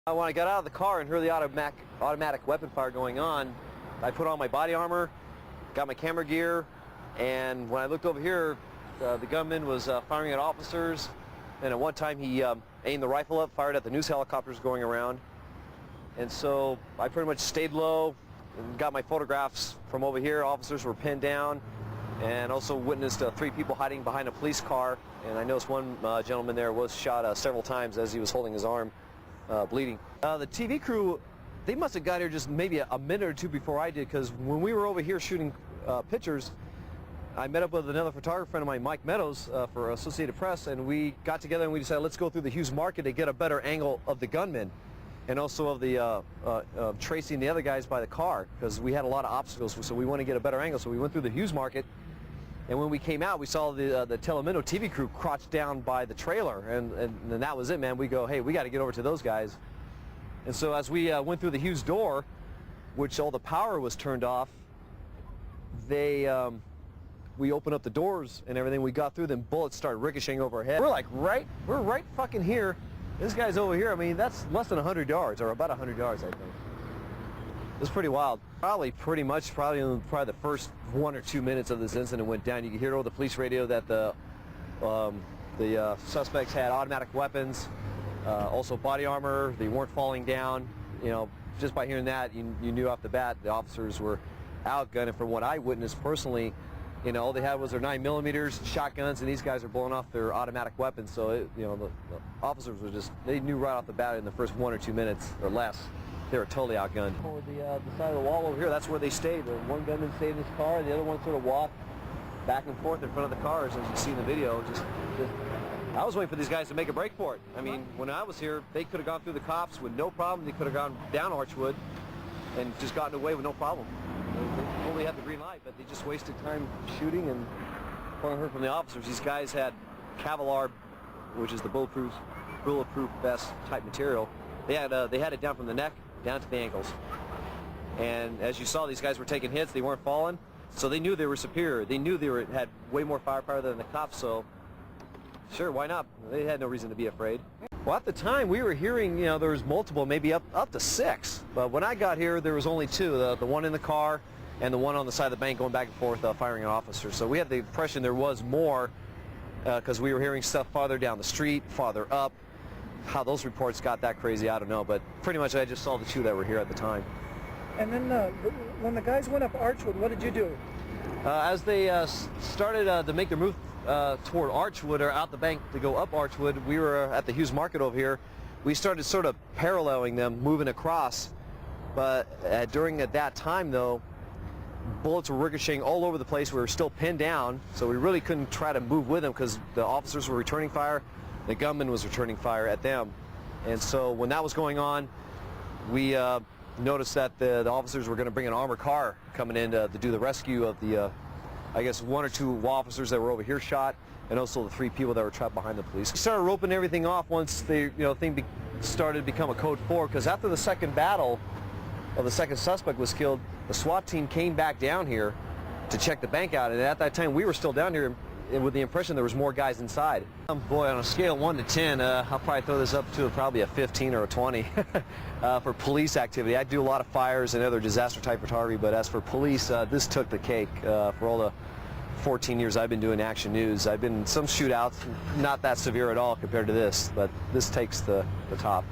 When I got out of the car and heard the automatic weapon fire going on, I put on my body armor, got my camera gear, and when I looked over here, the gunman was firing at officers, and at one time he aimed the rifle up, fired at the news helicopters going around. And so I pretty much stayed low and got my photographs from over here. Officers were pinned down, and also witnessed 3 people hiding behind a police car. And I noticed one gentleman there was shot several times as he was holding his arm, bleeding. The TV crew, they must have got here just maybe a minute or 2 before I did, because when we were over here shooting pictures, I met up with another photographer friend of mine, Mike Meadows, for Associated Press, and we got together and we decided let's go through the Hughes Market to get a better angle of the gunman and also of the tracing the other guys by the car, because we had a lot of obstacles, so we want to get a better angle. So we went through the Hughes Market, and when we came out, we saw the Telemundo TV crew crouched down by the trailer, and that was it, man. We go, hey, we got to get over to those guys. And so as we went through the Hughes door, which all the power was turned off, we opened up the doors and everything. We got through them, bullets started ricocheting over our head. We're right fucking here. This guy's over here. I mean, that's less than 100 yards, or about 100 yards, I think. It's pretty wild. Probably the first 1 or 2 minutes of this incident went down. You could hear over the police radio that the suspects had automatic weapons, also body armor. They weren't falling down. You know, just by hearing that, you knew off the bat the officers were outgunned. And from what I witnessed personally, you know, all they had was their 9mm, shotguns, and these guys are blowing off their automatic weapons. So, the officers were they knew right off the bat in the first 1 or 2 minutes or less, they were totally outgunned. Over the side of the wall over here, that's where they stayed. The one gunman stayed in his car, and the other one sort of walked back and forth in front of the cars, as you see in the video. I was waiting for these guys to make a break for it. I mean, when I was here, they could have gone through the cops with no problem. They could have gone down Archwood and just gotten away with no problem. They only had the green light, but they just wasted time shooting. And what I heard from the officers, these guys had Kevlar, which is the bulletproof vest type material. They had it down from the neck down to the ankles. And as you saw, these guys were taking hits. They weren't falling, so they knew they were superior. They knew they had way more firepower than the cops. So sure, why not? They had no reason to be afraid. Well, at the time we were hearing, there was multiple, maybe up to 6. But when I got here, there was only 2, the one in the car and the one on the side of the bank going back and forth firing at officers. So we had the impression there was more, because we were hearing stuff farther down the street, farther up. How those reports got that crazy, I don't know. But pretty much I just saw the 2 that were here at the time. And then when the guys went up Archwood, what did you do? As they started to make their move toward Archwood, or out the bank to go up Archwood, we were at the Hughes Market over here. We started sort of paralleling them, moving across. But during that time, though, bullets were ricocheting all over the place. We were still pinned down, so we really couldn't try to move with them because the officers were returning fire. The gunman was returning fire at them. And so when that was going on, we noticed that the officers were going to bring an armored car coming in to do the rescue of the I guess 1 or 2 officers that were over here shot, and also the 3 people that were trapped behind the police. We started roping everything off once the thing started to become a code 4, because after the second battle of the second suspect was killed, the SWAT team came back down here to check the bank out, and at that time we were still down here with the impression there was more guys inside. Boy, on a scale of 1 to 10, I'll probably throw this up to probably a 15 or a 20 for police activity. I do a lot of fires and other disaster type photography, but as for police, this took the cake. For all the 14 years I've been doing action news, I've been in some shootouts, not that severe at all compared to this, but this takes the top.